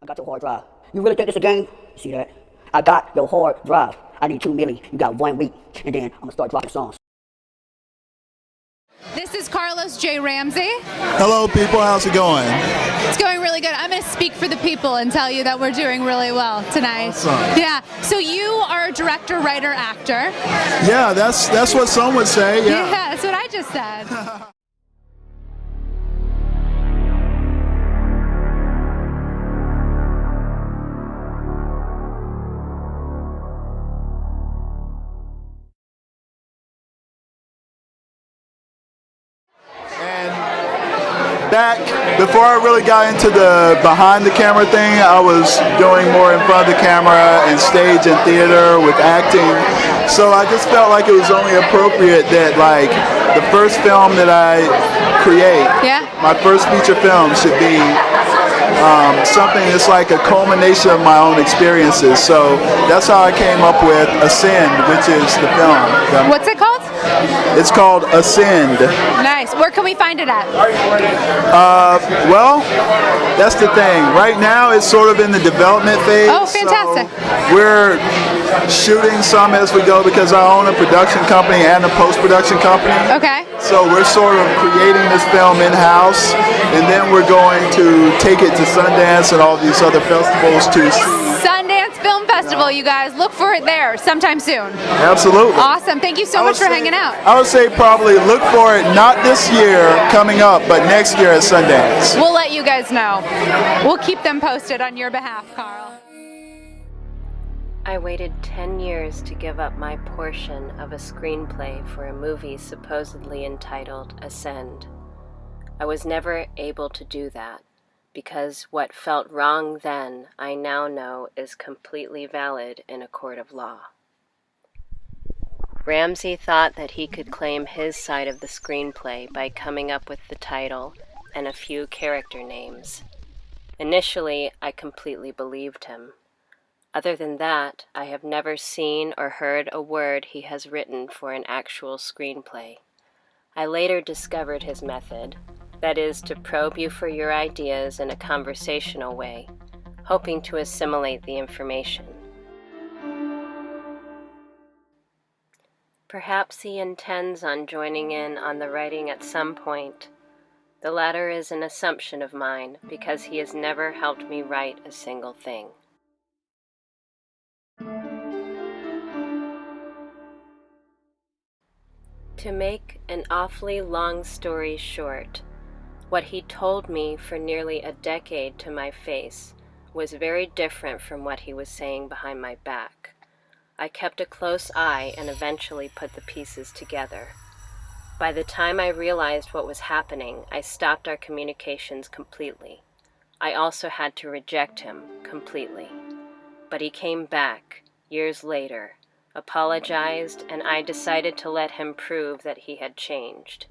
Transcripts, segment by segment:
I got your hard drive. You really think this a game? See that? I got your hard drive. I need 2 million. You got 1 week, and then I'm gonna start dropping songs. This is Carlos J. Ramsey. Hello, people. How's it going? It's going really good. I'm going to speak for the people and tell you that we're doing really well tonight. Awesome. Yeah. So you are a director, writer, actor. Yeah, that's what some would say. Yeah, that's what I just said. Back before I really got into the behind the camera thing, I was doing more in front of the camera and stage and theater with acting. So I just felt like it was only appropriate that like the first film that I create, my first feature film should be something that's like a culmination of my own experiences. So that's how I came up with Ascend, which is the film. What's it called? It's called Ascend. Nice. Where can we find it at? Well, that's the thing. Right now it's sort of in the development phase. Oh, fantastic. So we're shooting some as we go because I own a production company and a post-production company. Okay. So we're sort of creating this film in-house, and then we're going to take it to Sundance and all these other festivals to see. Sundance Film Festival, you guys. Look for it there sometime soon. Absolutely. Awesome. Thank you so much for hanging out. I would say probably look for it not this year coming up, but next year at Sundance. We'll let you guys know. We'll keep them posted on your behalf, Carl. I waited 10 years to give up my portion of a screenplay for a movie supposedly entitled Ascend. I was never able to do that, because what felt wrong then, I now know is completely valid in a court of law. Ramsey thought that he could claim his side of the screenplay by coming up with the title and a few character names. Initially, I completely believed him. Other than that, I have never seen or heard a word he has written for an actual screenplay. I later discovered his method, that is, to probe you for your ideas in a conversational way, hoping to assimilate the information. Perhaps he intends on joining in on the writing at some point. The latter is an assumption of mine, because he has never helped me write a single thing. To make an awfully long story short, what he told me for nearly a decade to my face was very different from what he was saying behind my back. I kept a close eye and eventually put the pieces together. By the time I realized what was happening, I stopped our communications completely. I also had to reject him completely. But he came back, years later, apologized, and I decided to let him prove that he had changed.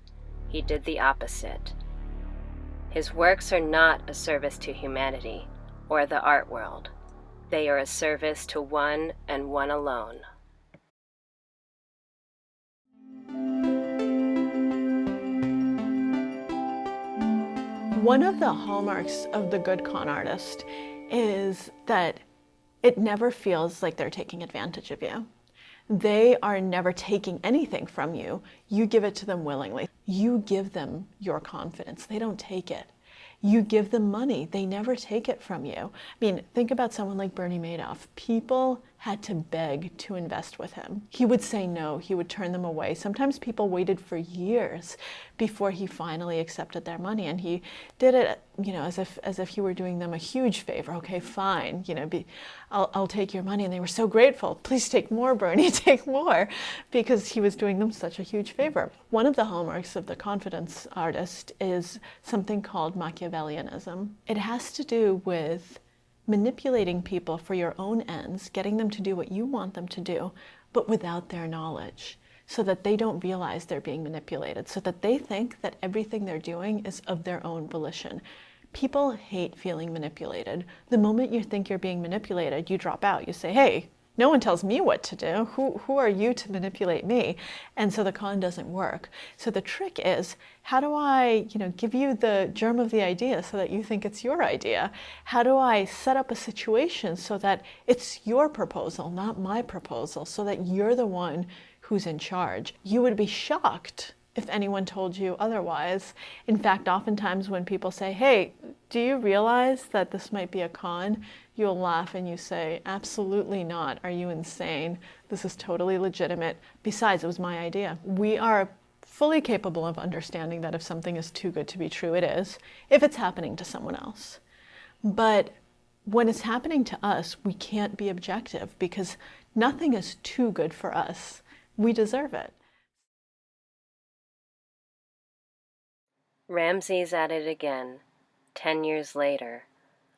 He did the opposite. His works are not a service to humanity or the art world. They are a service to one and one alone. One of the hallmarks of the good con artist is that it never feels like they're taking advantage of you. They are never taking anything from you. You give it to them willingly. You give them your confidence. They don't take it. You give them money. They never take it from you. I mean, think about someone like Bernie Madoff. People had to beg to invest with him. He would say no. He would turn them away. Sometimes people waited for years before he finally accepted their money, and he did it, as if he were doing them a huge favor. Okay, fine, I'll take your money. And they were so grateful. Please take more, Bernie, take more, because he was doing them such a huge favor. One of the hallmarks of the confidence artist is something called Machiavellianism. It has to do with manipulating people for your own ends, getting them to do what you want them to do, but without their knowledge, so that they don't realize they're being manipulated, so that they think that everything they're doing is of their own volition. People hate feeling manipulated. The moment you think you're being manipulated, you drop out. You say, hey, No one tells me what to do. Who are you to manipulate me? And so the con doesn't work. So the trick is, how do I, give you the germ of the idea so that you think it's your idea? How do I set up a situation so that it's your proposal, not my proposal, so that you're the one who's in charge? You would be shocked if anyone told you otherwise. In fact, oftentimes when people say, hey, do you realize that this might be a con? You'll laugh and you say, absolutely not. Are you insane? This is totally legitimate. Besides, it was my idea. We are fully capable of understanding that if something is too good to be true, it is, if it's happening to someone else. But when it's happening to us, we can't be objective because nothing is too good for us. We deserve it. Ramsey's at it again, 10 years later,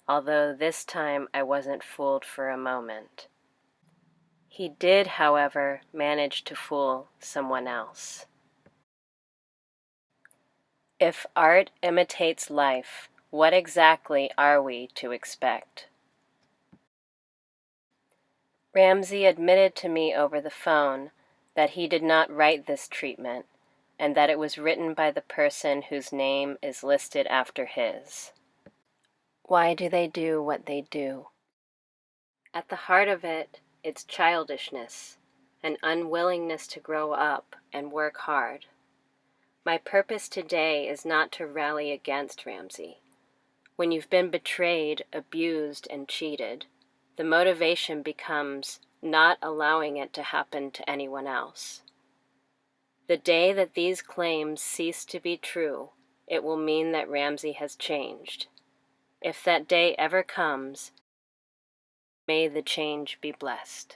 although this time I wasn't fooled for a moment. He did, however, manage to fool someone else. If art imitates life, what exactly are we to expect? Ramsey admitted to me over the phone that he did not write this treatment, and that it was written by the person whose name is listed after his. Why do they do what they do? At the heart of it, it's childishness, an unwillingness to grow up and work hard. My purpose today is not to rally against Ramsey. When you've been betrayed, abused, and cheated, the motivation becomes not allowing it to happen to anyone else. The day that these claims cease to be true, it will mean that Ramsey has changed. If that day ever comes, may the change be blessed.